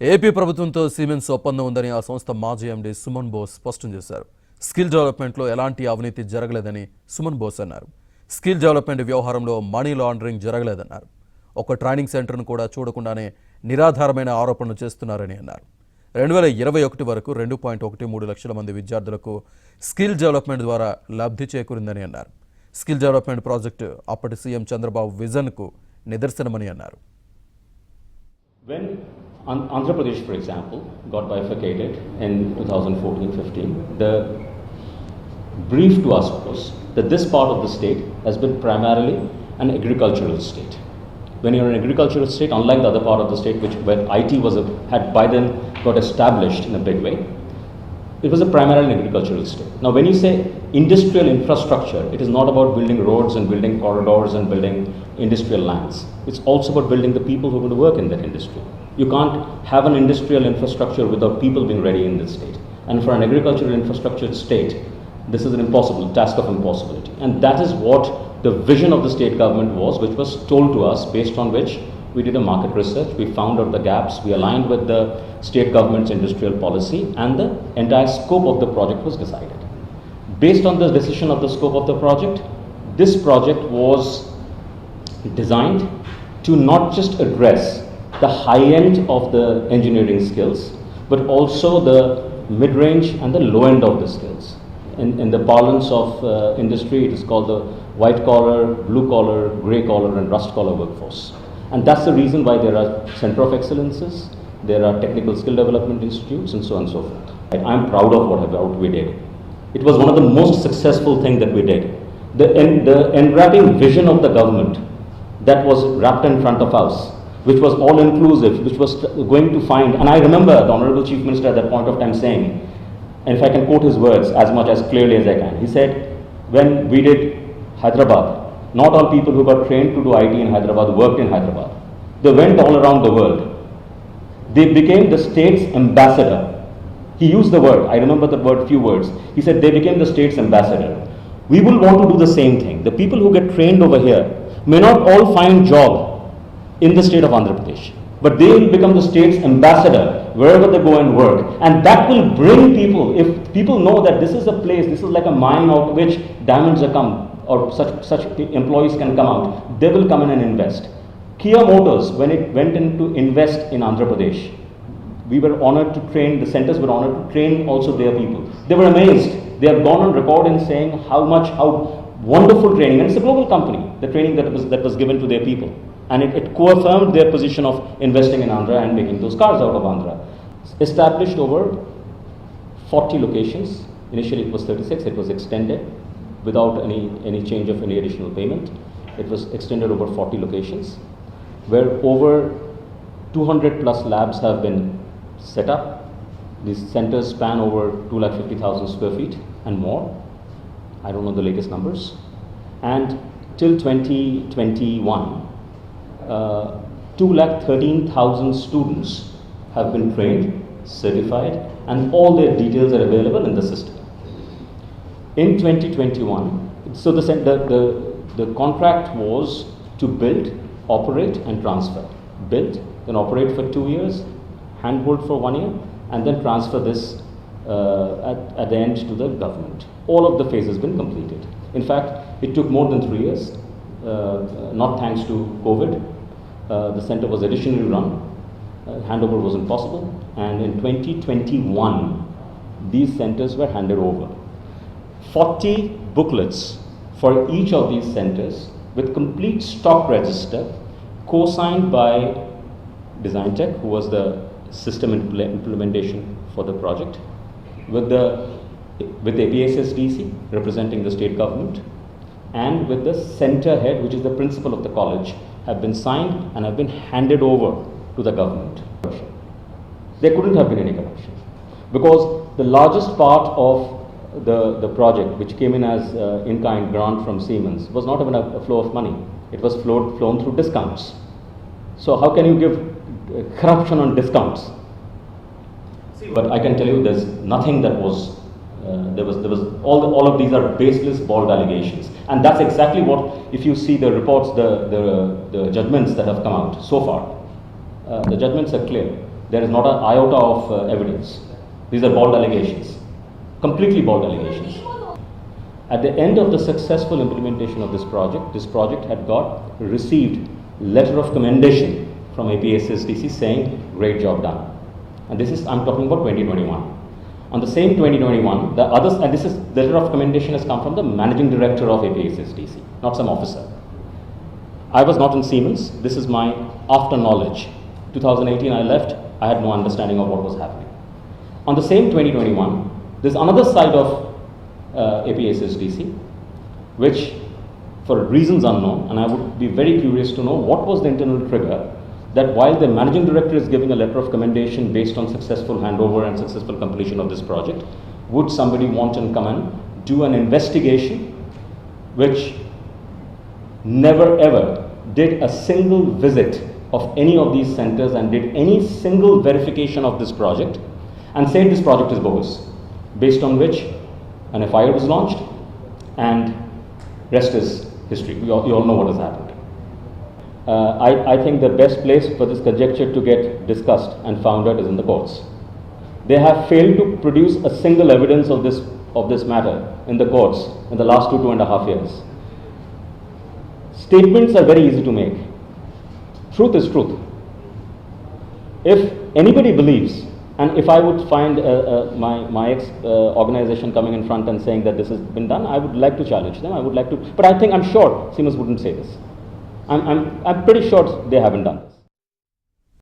AP ప్రభుత్వంతో siemens ఒప్పందం ఉందని ఆ సంస్థ మాజీ ఎండీ సుమన్ బోస్ స్పష్టం చేశారు. స్కిల్ డెవలప్మెంట్లో ఎలాంటి అవినీతి జరగలేదని సుమన్ బోస్ అన్నారు. స్కిల్ డెవలప్మెంట్ వ్యవహారంలో మనీ లాండరింగ్ జరగలేదన్నారు. ఒక ట్రైనింగ్ సెంటర్ను కూడా చూడకుండానే నిరాధారమైన ఆరోపణలు చేస్తున్నారని అన్నారు. 2021 వరకు 2.13 లక్షల మంది విద్యార్థులకు స్కిల్ డెవలప్మెంట్ ద్వారా లబ్ధి చేకూరిందని అన్నారు. స్కిల్ డెవలప్మెంట్ ప్రాజెక్టు అప్పటి సీఎం చంద్రబాబు విజన్కు నిదర్శనమని అన్నారు. When Andhra Pradesh, for example, got bifurcated in 2014-15, the brief to us was that this part of the state has been primarily an agricultural state. When you're an agricultural state, unlike the other part of the state, where IT had by then got established in a big way, it was a primarily agricultural state. Now, when you say industrial infrastructure, it is not about building roads and building corridors and building industrial lands. It's also about building the people who are going to work in that industry. You can't have an industrial infrastructure without people being ready in this state. And for an agricultural infrastructure state, this is an impossible task of impossibility. And that is what the vision of the state government was, which was told to us, based on which we did a market research, we found out the gaps, we aligned with the state government's industrial policy, and the entire scope of the project was decided. Based on the decision of the scope of the project, this project was designed to not just address the high end of the engineering skills, but also the mid-range and the low end of the skills. In the parlance of industry, it is called the white collar, blue collar, grey collar, and rust collar workforce. And that's the reason why there are center of excellences, there are technical skill development institutes, and so on and so forth. I'm proud of what we did. It was one of the most successful things that we did. The enwrapping vision of the government that was wrapped in front of us, which was all inclusive, which was going to find, and I remember the Honorable Chief Minister at that point of time saying, and if I can quote his words as much as clearly as I can, he said, when we did Hyderabad, not all people who got trained to do IT in Hyderabad worked in Hyderabad. They went all around the world. They became the state's ambassador. He used the word, I remember the word, few words. He said they became the state's ambassador. We will want to do the same thing. The people who get trained over here may not all find job in the state of Andhra Pradesh, but they will become the state's ambassador wherever they go and work. And that will bring people, if people know that this is a place, this is like a mine out of which diamonds are come, or such employees can come out, they will come in and invest. Kia Motors, when it went in to invest in Andhra Pradesh, we were honored to train, the centers were honored to train also their people. They were amazed. They have gone on record in saying how wonderful training, and it's a global company, the training that was given to their people. And it co-affirmed their position of investing in Andhra and making those cars out of Andhra. Established over 40 locations. Initially it was 36, it was extended without any change of any additional payment. It was extended over 40 locations, where over 200 plus labs have been set up. These centers span over 250,000 square feet and more. I don't know the latest numbers. And till 2021, 213,000 students have been trained, certified, and all their details are available in the system. In 2021, so the contract was to build, operate, and transfer. Build, then operate for 2 years, handhold for 1 year, and then transfer this at the end to the government. All of the phases have been completed. In fact, it took more than 3 years, not thanks to COVID. The center was additionally run. Handover was impossible. And in 2021, these centers were handed over. 40 booklets for each of these centers with complete stock register, co-signed by Design Tech, who was the system implementation for the project, with APSSDC representing the state government, and with the center head, which is the principal of the college, have been signed and have been handed over to the government. There couldn't have been any corruption, because the largest part of the project, which came in as in-kind grant from Siemens, was not even a flow of money. It was flown through discounts. So how can you give corruption on discounts? But I can tell you there's nothing that was, there was all of these are baseless, bald allegations. And that's exactly what, if you see the reports, the judgments that have come out so far, the judgments are clear. There is not an iota of evidence. These are bald allegations, completely bald allegations. At the end of the successful implementation of this project had received letter of commendation from APSSDC saying, great job done. And this is, I'm talking about 2021. On the same 2021, the others, and this is, the letter of commendation has come from the managing director of APSSDC, not some officer. I was not in Siemens. This is my after knowledge. 2018, I left. I had no understanding of what was happening. On the same 2021, there's another side of APSSDC, which, for reasons unknown, and I would be very curious to know what was the internal trigger that while the managing director is giving a letter of commendation based on successful handover and successful completion of this project, would somebody want to come and do an investigation which never ever did a single visit of any of these centers and did any single verification of this project and said this project is bogus, based on which an FIR was launched and rest is history. You all know what has happened. I think the best place for this conjecture to get discussed and found out is in the courts. They have failed to produce a single evidence of this matter in the courts in the last 2.5 years. Statements are very easy to make. Truth is truth. If anybody believes, and if I would find my organization coming in front and saying that this has been done, I would like to challenge them. I would like to, but I'm sure Siemens wouldn't say this. I'm pretty sure they haven't done.